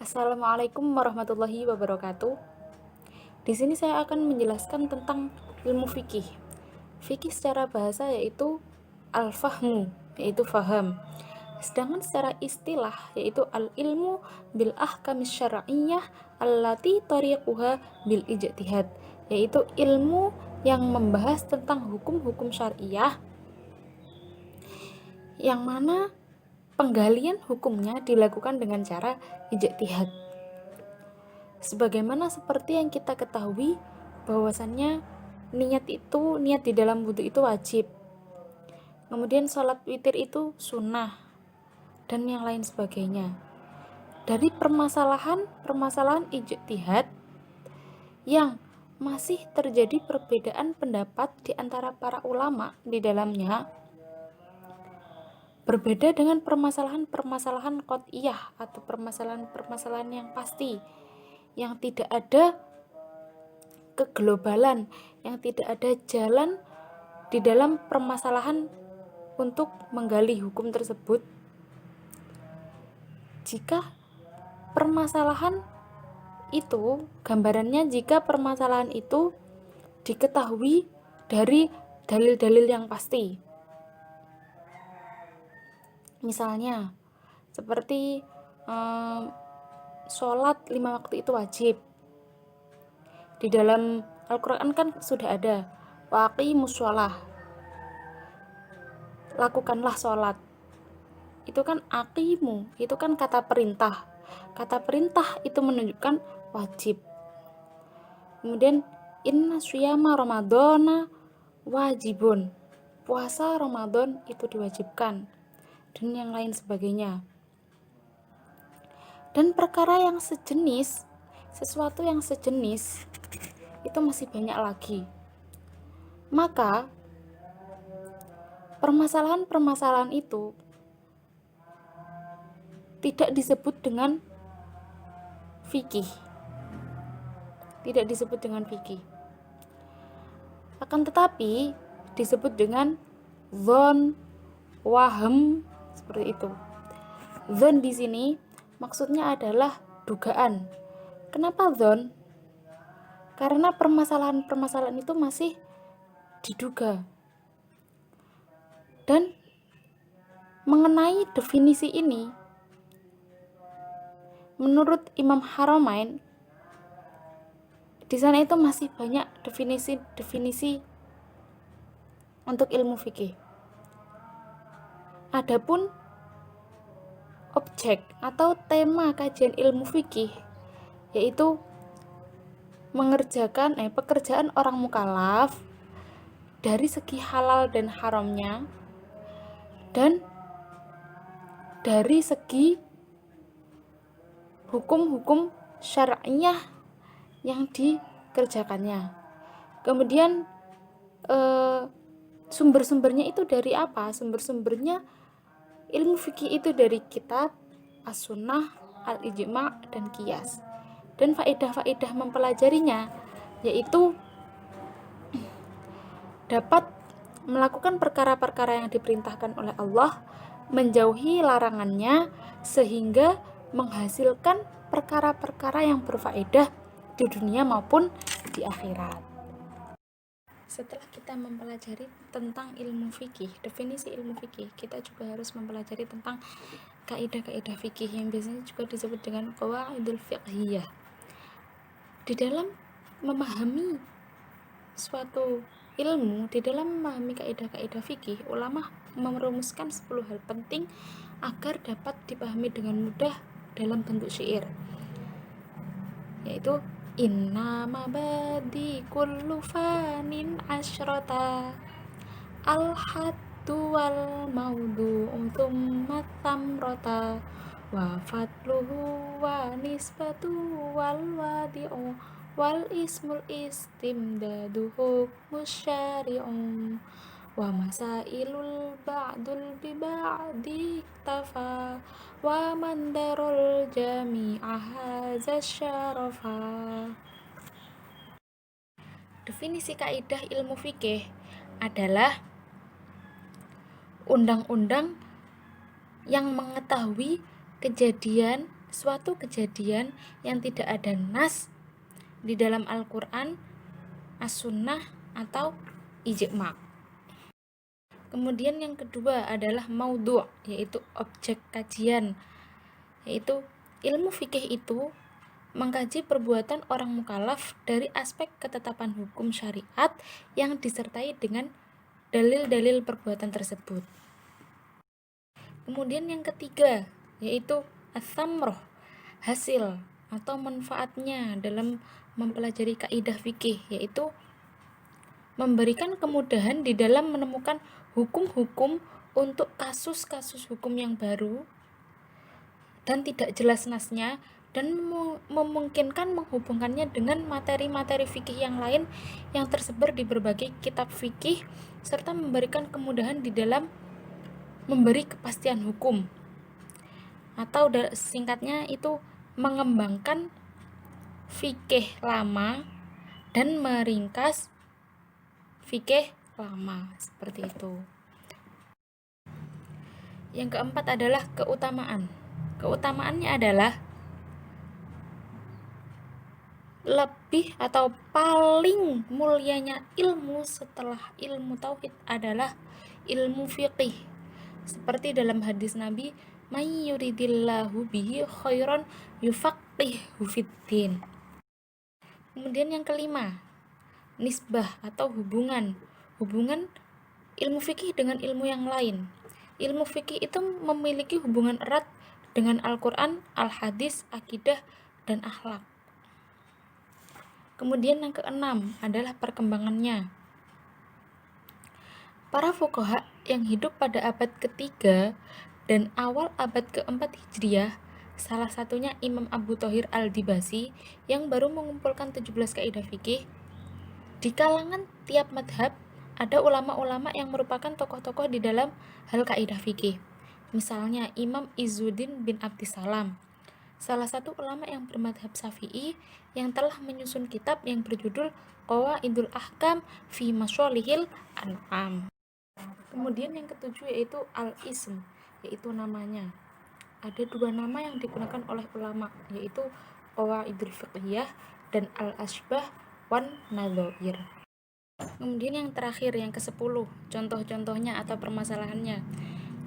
Assalamualaikum warahmatullahi wabarakatuh. Di sini saya akan menjelaskan tentang ilmu fikih. Fikih secara bahasa yaitu al-fahmu, yaitu faham. Sedangkan secara istilah yaitu al-ilmu bil ahkamis syar'iyyah allati tariquha bil ijtihad, yaitu ilmu yang membahas tentang hukum-hukum syariah yang mana penggalian hukumnya dilakukan dengan cara ijtihad. Sebagaimana seperti yang kita ketahui bahwasannya niat di dalam wudhu itu wajib, kemudian sholat witir itu sunnah, dan yang lain sebagainya. Dari permasalahan ijtihad yang masih terjadi perbedaan pendapat di antara para ulama di dalamnya, berbeda dengan permasalahan qot'iyah atau permasalahan yang pasti, yang tidak ada keglobalan, yang tidak ada jalan di dalam permasalahan untuk menggali hukum tersebut. Jika permasalahan itu, gambarannya jika permasalahan itu diketahui dari dalil-dalil yang pasti. Misalnya seperti sholat 5 waktu itu wajib. Di dalam Al-Quran kan sudah ada waqimus sholah, lakukanlah sholat. Itu kan aqimu, itu kan kata perintah. Kata perintah itu menunjukkan wajib. Kemudian inna syiyama ramadhana wajibun, puasa Ramadan itu diwajibkan, dan yang lain sebagainya. Dan perkara yang sejenis, sesuatu yang sejenis itu masih banyak lagi. Maka permasalahan-permasalahan itu tidak disebut dengan fikih. Tidak disebut dengan fikih. Akan tetapi disebut dengan dzon, wahm, seperti itu. Dzon di sini maksudnya adalah dugaan. Kenapa dzon? Karena permasalahan-permasalahan itu masih diduga. Dan mengenai definisi ini, menurut Imam Haramain, di sana itu masih banyak definisi untuk ilmu fikih. Adapun objek atau tema kajian ilmu fikih yaitu mengerjakan pekerjaan orang mukallaf dari segi halal dan haramnya, dan dari segi hukum-hukum syar'iyah yang dikerjakannya. Kemudian sumber-sumbernya itu dari apa? Sumber-sumbernya ilmu fikih itu dari kitab, as-sunnah, al-ijma' dan qiyas. Dan faedah-faedah mempelajarinya yaitu dapat melakukan perkara-perkara yang diperintahkan oleh Allah, menjauhi larangannya, sehingga menghasilkan perkara-perkara yang berfaedah di dunia maupun di akhirat. Setelah kita mempelajari tentang ilmu fikih, definisi ilmu fikih, kita juga harus mempelajari tentang kaidah-kaidah fikih yang biasanya juga disebut dengan qawaidul fiqhiyah. Di dalam memahami suatu ilmu, di dalam memahami kaidah-kaidah fikih, ulama merumuskan 10 hal penting agar dapat dipahami dengan mudah dalam bentuk syair, yaitu inna mabadi kullu fanin asyrota al-haddu wal maudu'u thumma thamrota wa fatluhu wa nisbatu wal wadi'u wal ismul istimdaduhu musyari'u wa masailul ba'dul bi ba'di iktafa wa mandarul jami'a hadza syarafa. Definisi kaidah ilmu fikih adalah undang-undang yang mengetahui kejadian suatu kejadian yang tidak ada nas di dalam Al-Quran, As-Sunnah, atau ijma'. Kemudian yang kedua adalah maudhu', yaitu objek kajian, yaitu ilmu fikih itu mengkaji perbuatan orang mukallaf dari aspek ketetapan hukum syariat yang disertai dengan dalil-dalil perbuatan tersebut. Kemudian yang ketiga yaitu as-samroh, hasil atau manfaatnya dalam mempelajari kaidah fikih, yaitu memberikan kemudahan di dalam menemukan hukum-hukum untuk kasus-kasus hukum yang baru dan tidak jelas nasnya, dan memungkinkan menghubungkannya dengan materi-materi fikih yang lain yang tersebar di berbagai kitab fikih, serta memberikan kemudahan di dalam memberi kepastian hukum, atau singkatnya itu mengembangkan fikih lama dan meringkas fikih lama, seperti itu. Yang keempat adalah keutamaan. Keutamaannya adalah lebih atau paling mulianya ilmu setelah ilmu tauhid adalah ilmu fiqih. Seperti dalam hadis Nabi, "May yuridillahu bihi khairan yufaqqihhu fiddin." Kemudian yang kelima, nisbah atau hubungan ilmu fikih dengan ilmu yang lain. Ilmu fikih itu memiliki hubungan erat dengan Al-Quran, Al-Hadis, akidah, dan akhlak. Kemudian yang keenam adalah perkembangannya. Para fuqaha yang hidup pada abad ketiga dan awal abad keempat Hijriah, salah satunya Imam Abu Thohir Al-Dibasi yang baru mengumpulkan 17 kaidah fikih. Di kalangan tiap madhab ada ulama-ulama yang merupakan tokoh-tokoh di dalam hal kaidah fikih. Misalnya Imam Izzuddin bin Abdissalam, salah satu ulama yang bermadhab Syafi'i yang telah menyusun kitab yang berjudul Qawaidul Ahkam fi Masholihil An'am. Kemudian yang ketujuh yaitu al-ism, yaitu namanya. Ada dua nama yang digunakan oleh ulama, yaitu Qawaidul Fiqhiyah dan al-asbah wan nadhair. Kemudian yang terakhir, yang ke-10, contoh-contohnya atau permasalahannya.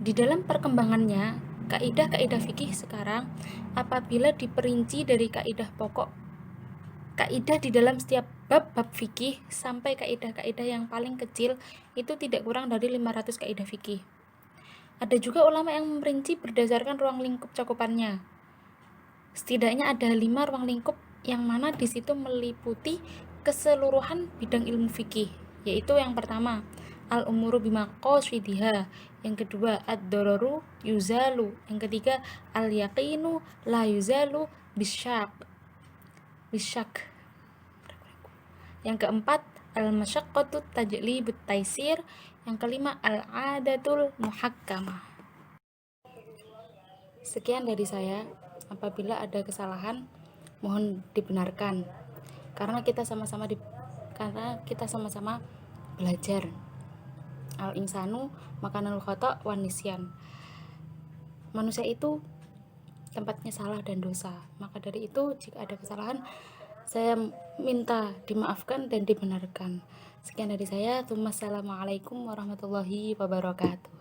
Di dalam perkembangannya, kaidah-kaidah fikih sekarang apabila diperinci dari kaidah pokok, kaidah di dalam setiap bab-bab fikih sampai kaidah-kaidah yang paling kecil itu tidak kurang dari 500 kaidah fikih. Ada juga ulama yang memperinci berdasarkan ruang lingkup cakupannya. Setidaknya ada 5 ruang lingkup yang mana di situ meliputi keseluruhan bidang ilmu fikih, yaitu yang pertama al-umuru bimaqasidiha, yang kedua ad-dararu yuzalu, yang ketiga al-yaqinu la yuzalu bisyak, yang keempat al-masyaqqatu tajlibut taisir, yang kelima al-adatul muhakkamah. Sekian dari saya. Apabila ada kesalahan mohon dibenarkan, karena kita sama-sama belajar. Al-insanu makanul khata' wan nisyan. Manusia itu tempatnya salah dan dosa. Maka dari itu jika ada kesalahan saya minta dimaafkan dan dibenarkan. Sekian dari saya. Assalamualaikum warahmatullahi wabarakatuh.